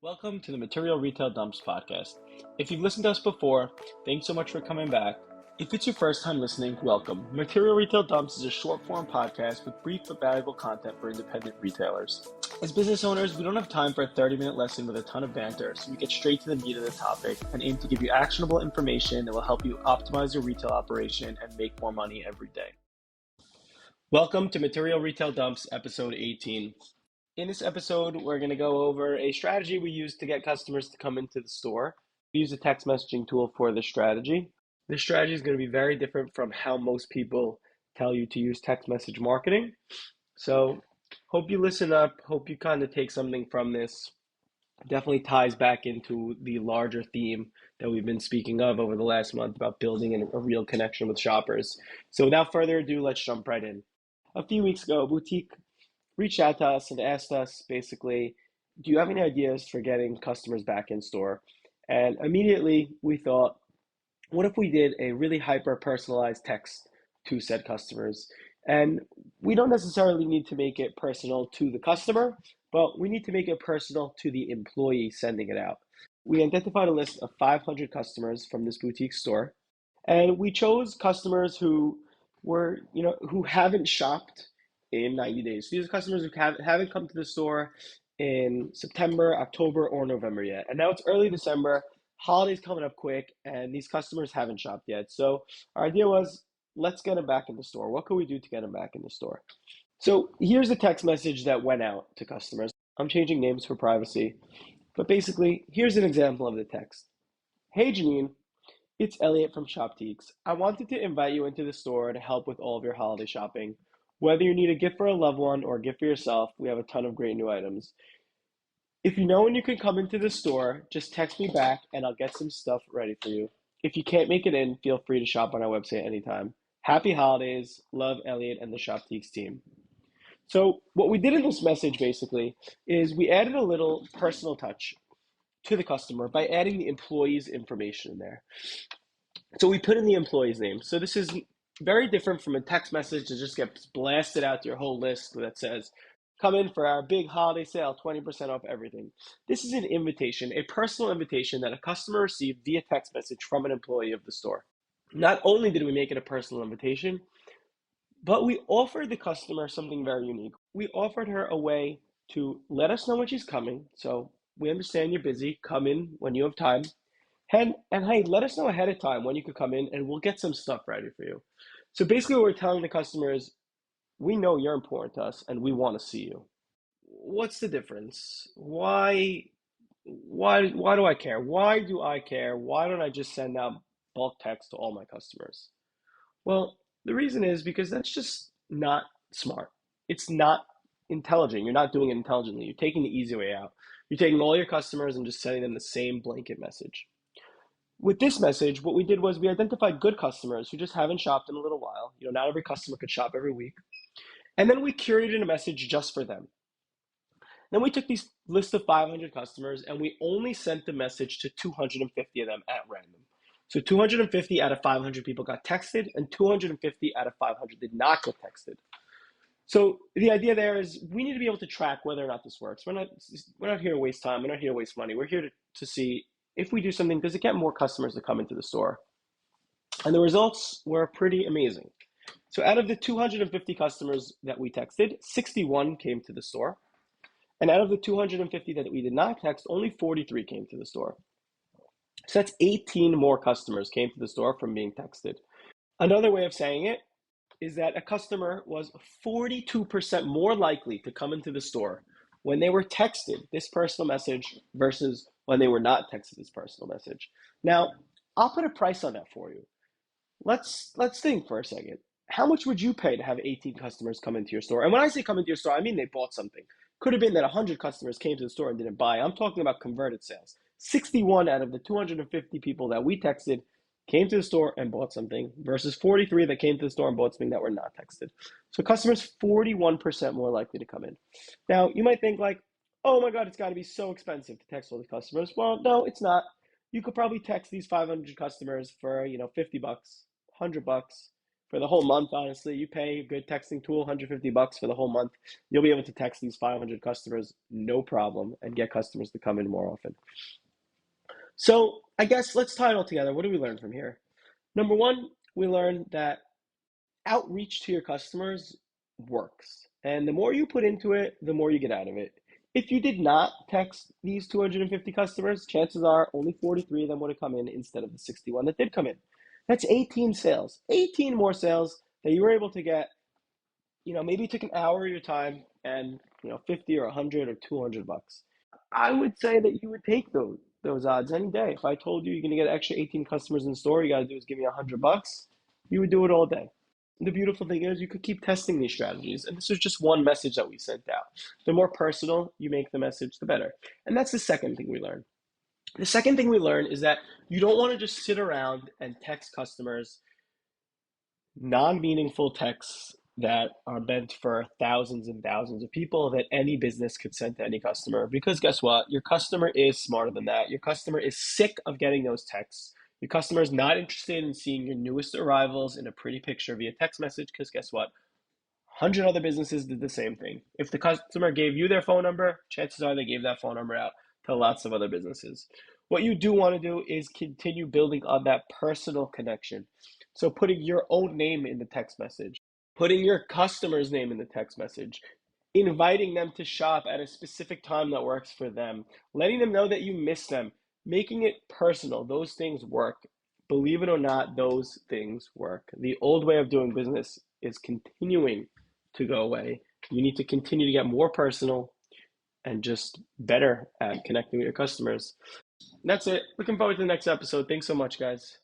Welcome to the Material Retail Dumps podcast. If you've listened to us before, thanks so much for coming back. If it's your first time listening, welcome. Material Retail Dumps is a short form podcast with brief but valuable content for independent retailers. As business owners, we don't have time for a 30-minute lesson with a ton of banter, so we get straight to the meat of the topic and aim to give you actionable information that will help you optimize your retail operation and make more money every day. Welcome to Material Retail Dumps, episode 18. In this episode, we're going to go over a strategy we use to get customers to come into the store. We use a text messaging tool for this strategy. This strategy is going to be very different from how most people tell you to use text message marketing. So hope you listen up, hope you kind of take something from this. Definitely ties back into the larger theme that we've been speaking of over the last month about building a real connection with shoppers. So without further ado, let's jump right in. A few weeks ago, a boutique reached out to us and asked us basically, do you have any ideas for getting customers back in store? And immediately we thought, what if we did a really hyper personalized text to said customers? And we don't necessarily need to make it personal to the customer, but we need to make it personal to the employee sending it out. We identified a list of 500 customers from this boutique store, and we chose customers who who haven't shopped in 90 days. These are customers who haven't come to the store in September, October, or November yet. And now it's early December, holidays coming up quick, and these customers haven't shopped yet. So our idea was, let's get them back in the store. What can we do to get them back in the store? So here's a text message that went out to customers. I'm changing names for privacy, but basically, here's an example of the text. Hey, Janine, it's Elliot from Shopteeks. I wanted to invite you into the store to help with all of your holiday shopping. Whether you need a gift for a loved one or a gift for yourself, we have a ton of great new items. If you know when you can come into the store, just text me back and I'll get some stuff ready for you. If you can't make it in, feel free to shop on our website anytime. Happy holidays. Love, Elliot and the Shopteeks team. So what we did in this message basically is we added a little personal touch to the customer by adding the employee's information in there. So we put in the employee's name. So this is very different from a text message that just gets blasted out to your whole list that says, come in for our big holiday sale, 20% off everything. This is an invitation, a personal invitation that a customer received via text message from an employee of the store. Not only did we make it a personal invitation, but we offered the customer something very unique. We offered her a way to let us know when she's coming. So we understand you're busy. Come in when you have time. And hey, let us know ahead of time when you could come in and we'll get some stuff ready for you. So basically what we're telling the customer is, we know you're important to us and we want to see you. What's the difference? Why do I care? Why do I care? Why don't I just send out bulk text to all my customers? Well, the reason is because that's just not smart. It's not intelligent. You're not doing it intelligently. You're taking the easy way out. You're taking all your customers and just sending them the same blanket message. With this message, what we did was we identified good customers who just haven't shopped in a little while. Not every customer could shop every week. And then we curated a message just for them. Then we took these list of 500 customers and we only sent the message to 250 of them at random. So 250 out of 500 people got texted and 250 out of 500 did not get texted. So the idea there is we need to be able to track whether or not this works. We're not here to waste time. We're not here to waste money. We're here to see if we do something, does it get more customers to come into the store? And the results were pretty amazing. So out of the 250 customers that we texted, 61 came to the store. And out of the 250 that we did not text, only 43 came to the store. So that's 18 more customers came to the store from being texted. Another way of saying it is that a customer was 42% more likely to come into the store when they were texted this personal message versus when they were not texted this personal message. Now, I'll put a price on that for you. Let's think for a second. How much would you pay to have 18 customers come into your store? And when I say come into your store, I mean they bought something. Could have been that 100 customers came to the store and didn't buy. I'm talking about converted sales. 61 out of the 250 people that we texted came to the store and bought something versus 43 that came to the store and bought something that were not texted. So customers 41% more likely to come in. Now, you might think like, oh my God, it's got to be so expensive to text all the customers. Well, no, it's not. You could probably text these 500 customers for, $50, $100 for the whole month. Honestly, you pay a good texting tool, $150 for the whole month. You'll be able to text these 500 customers, no problem, and get customers to come in more often. So I guess let's tie it all together. What do we learn from here? Number one, we learned that outreach to your customers works. And the more you put into it, the more you get out of it. If you did not text these 250 customers, chances are only 43 of them would have come in instead of the 61 that did come in. That's 18 sales, 18 more sales that you were able to get. Maybe it took an hour of your time and 50 or 100 or $200. I would say that you would take those odds any day. If I told you you're gonna get extra 18 customers in the store, you gotta do is give me $100, you would do it all day. The beautiful thing is you could keep testing these strategies. And this is just one message that we sent out. The more personal you make the message, the better. And that's the second thing we learned. The second thing we learned is that you don't want to just sit around and text customers non-meaningful texts that are meant for thousands and thousands of people that any business could send to any customer. Because guess what? Your customer is smarter than that. Your customer is sick of getting those texts. Your customer is not interested in seeing your newest arrivals in a pretty picture via text message because guess what? 100 other businesses did the same thing. If the customer gave you their phone number, chances are they gave that phone number out to lots of other businesses. What you do want to do is continue building on that personal connection. So putting your own name in the text message, putting your customer's name in the text message, inviting them to shop at a specific time that works for them, letting them know that you miss them, making it personal. Those things work. Believe it or not, those things work. The old way of doing business is continuing to go away. You need to continue to get more personal and just better at connecting with your customers. And that's it. Looking forward to the next episode. Thanks so much, guys.